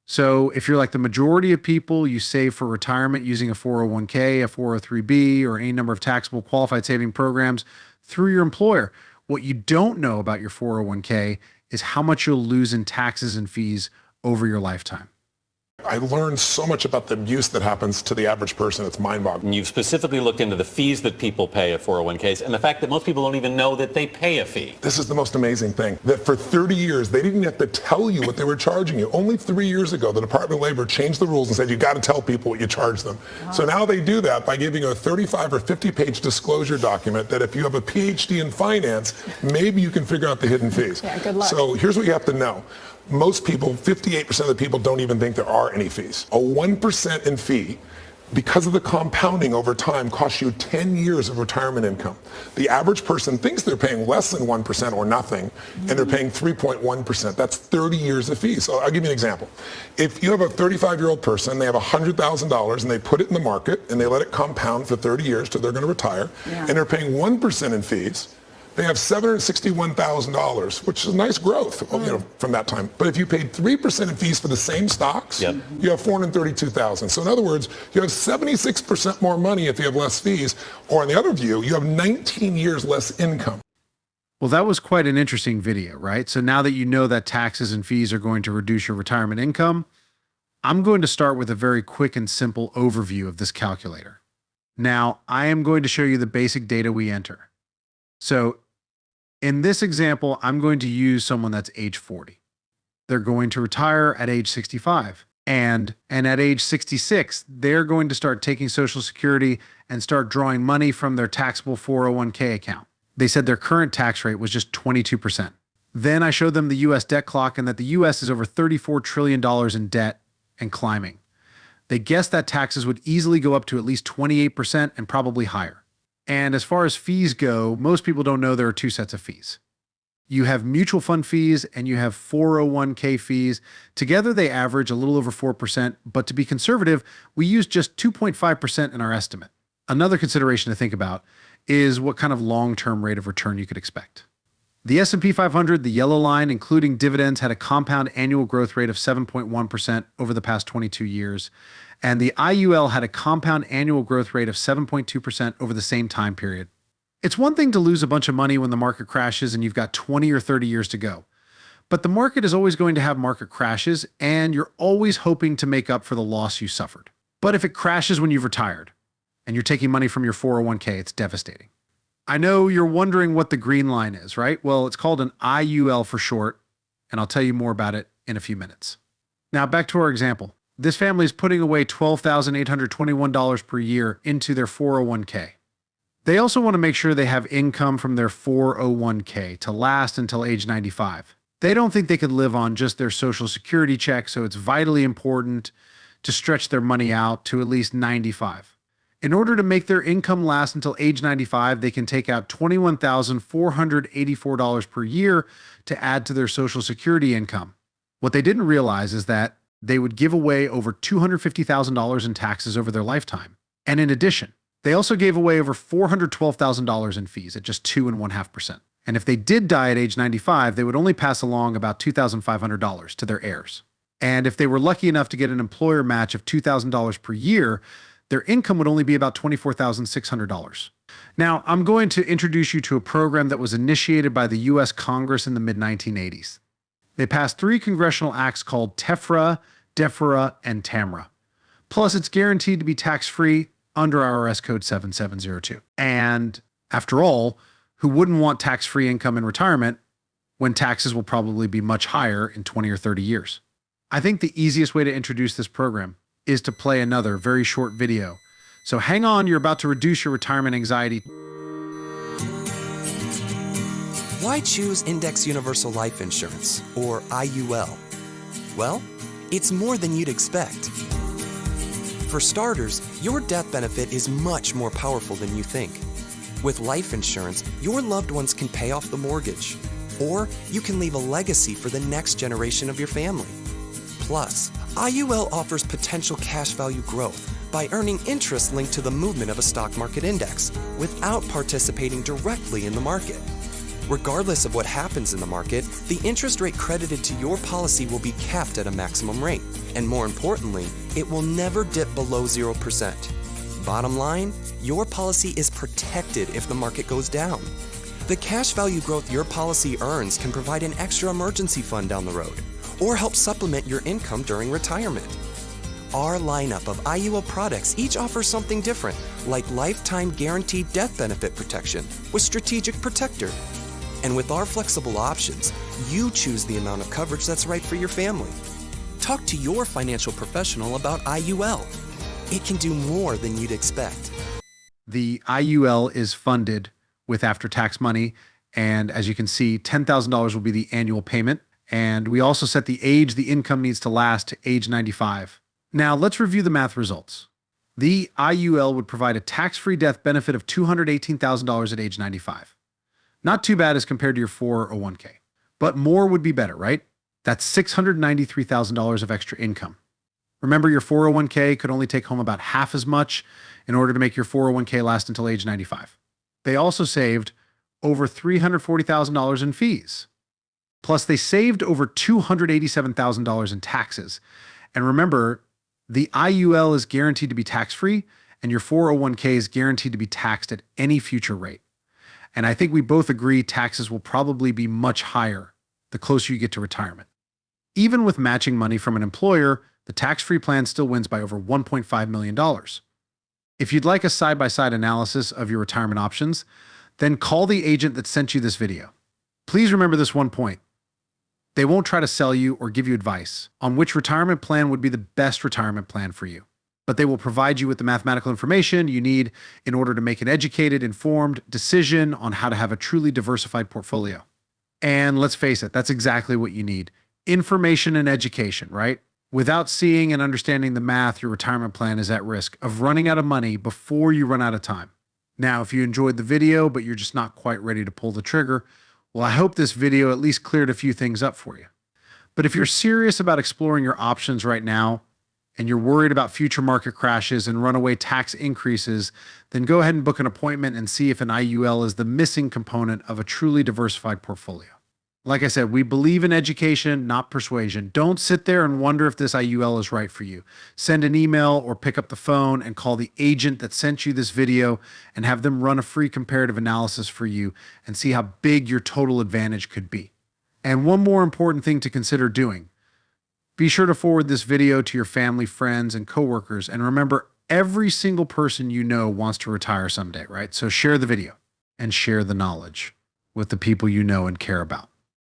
So if you're like the majority of people, you save for retirement using a 401k, a 403b, or any number of taxable qualified saving programs through your employer. What you don't know about your 401k is how much you'll lose in taxes and fees over your lifetime. I learned so much about the abuse that happens to the average person. It's mind-boggling. And you've specifically looked into the fees that people pay at 401ks and the fact that most people don't even know that they pay a fee. This is the most amazing thing, that for 30 years, they didn't have to tell you what they were charging you. Only 3 years ago, the Department of Labor changed the rules and said you got to tell people what you charge them. Wow. So now they do that by giving you a 35 or 50-page disclosure document that if you have a PhD in finance, maybe you can figure out the hidden fees. Yeah, good luck. So here's what you have to know. Most people, 58% of the people, don't even think there are any fees. A 1% in fee, because of the compounding over time, costs you 10 years of retirement income. The average person thinks they're paying less than 1% or nothing, and they're paying 3.1%. That's 30 years of fees. So I'll give you an example. If you have a 35-year-old person, they have $100,000 and they put it in the market and they let it compound for 30 years till they're going to retire, and they're paying 1% in fees, they have $761,000, which is a nice growth from that time. But if you paid 3% in fees for the same stocks, you have $432,000. So in other words, you have 76% more money if you have less fees. Or on the other view, you have 19 years less income. Well, that was quite an interesting video, right? So now that you know that taxes and fees are going to reduce your retirement income, I'm going to start with a very quick and simple overview of this calculator. Now, I am going to show you the basic data we enter. So in this example, I'm going to use someone that's age 40. They're going to retire at age 65. And at age 66, they're going to start taking Social Security and start drawing money from their taxable 401k account. They said their current tax rate was just 22%. Then I showed them the US debt clock and that the US is over $34 trillion in debt and climbing. They guessed that taxes would easily go up to at least 28% and probably higher. And as far as fees go, most people don't know there are two sets of fees. You have mutual fund fees and you have 401k fees. Together, they average a little over 4%, but to be conservative, we use just 2.5% in our estimate. Another consideration to think about is what kind of long-term rate of return you could expect. The S&P 500, the yellow line, including dividends, had a compound annual growth rate of 7.1% over the past 22 years. And the IUL had a compound annual growth rate of 7.2% over the same time period. It's one thing to lose a bunch of money when the market crashes and you've got 20 or 30 years to go. But the market is always going to have market crashes, and you're always hoping to make up for the loss you suffered. But if it crashes when you've retired and you're taking money from your 401k, it's devastating. I know you're wondering what the green line is, right? Well, it's called an IUL for short, and I'll tell you more about it in a few minutes. Now, back to our example. This family is putting away $12,821 per year into their 401k. They also want to make sure they have income from their 401k to last until age 95. They don't think they could live on just their Social Security check, so it's vitally important to stretch their money out to at least 95. In order to make their income last until age 95, they can take out $21,484 per year to add to their Social Security income. What they didn't realize is that they would give away over $250,000 in taxes over their lifetime. And in addition, they also gave away over $412,000 in fees at just 2.5%. And if they did die at age 95, they would only pass along about $2,500 to their heirs. And if they were lucky enough to get an employer match of $2,000 per year, their income would only be about $24,600. Now, I'm going to introduce you to a program that was initiated by the US Congress in the mid-1980s. They passed 3 congressional acts called TEFRA, DEFRA, and TAMRA. Plus, it's guaranteed to be tax-free under IRS Code 7702. And after all, who wouldn't want tax-free income in retirement when taxes will probably be much higher in 20 or 30 years? I think the easiest way to introduce this program is to play another very short video. So hang on, you're about to reduce your retirement anxiety. Why choose Index Universal Life Insurance, or IUL? Well, it's more than you'd expect. For starters, your death benefit is much more powerful than you think. With life insurance, your loved ones can pay off the mortgage, or you can leave a legacy for the next generation of your family. Plus, IUL offers potential cash value growth by earning interest linked to the movement of a stock market index without participating directly in the market. Regardless of what happens in the market, the interest rate credited to your policy will be capped at a maximum rate. And more importantly, it will never dip below 0%. Bottom line, your policy is protected if the market goes down. The cash value growth your policy earns can provide an extra emergency fund down the road, or help supplement your income during retirement. Our lineup of IUL products each offers something different, like lifetime guaranteed death benefit protection with Strategic Protector. And with our flexible options, you choose the amount of coverage that's right for your family. Talk to your financial professional about IUL. It can do more than you'd expect. The IUL is funded with after-tax money, and as you can see, $10,000 will be the annual payment. And we also set the age the income needs to last to age 95. Now let's review the math results. The IUL would provide a tax-free death benefit of $218,000 at age 95. Not too bad as compared to your 401k, but more would be better, right? That's $693,000 of extra income. Remember, your 401k could only take home about half as much in order to make your 401k last until age 95. They also saved over $340,000 in fees. Plus, they saved over $287,000 in taxes. And remember, the IUL is guaranteed to be tax-free, and your 401k is guaranteed to be taxed at any future rate. And I think we both agree taxes will probably be much higher the closer you get to retirement. Even with matching money from an employer, the tax-free plan still wins by over $1.5 million. If you'd like a side-by-side analysis of your retirement options, then call the agent that sent you this video. Please remember this one point. They won't try to sell you or give you advice on which retirement plan would be the best retirement plan for you, but they will provide you with the mathematical information you need in order to make an educated, informed decision on how to have a truly diversified portfolio. And let's face it, that's exactly what you need. Information and education, right? Without seeing and understanding the math, your retirement plan is at risk of running out of money before you run out of time. Now, if you enjoyed the video, but you're just not quite ready to pull the trigger, well, I hope this video at least cleared a few things up for you. But if you're serious about exploring your options right now, and you're worried about future market crashes and runaway tax increases, then go ahead and book an appointment and see if an IUL is the missing component of a truly diversified portfolio. Like I said, we believe in education, not persuasion. Don't sit there and wonder if this IUL is right for you. Send an email or pick up the phone and call the agent that sent you this video and have them run a free comparative analysis for you and see how big your total advantage could be. And one more important thing to consider doing. Be sure to forward this video to your family, friends, and coworkers. And remember, every single person you know wants to retire someday, right? So share the video and share the knowledge with the people you know and care about.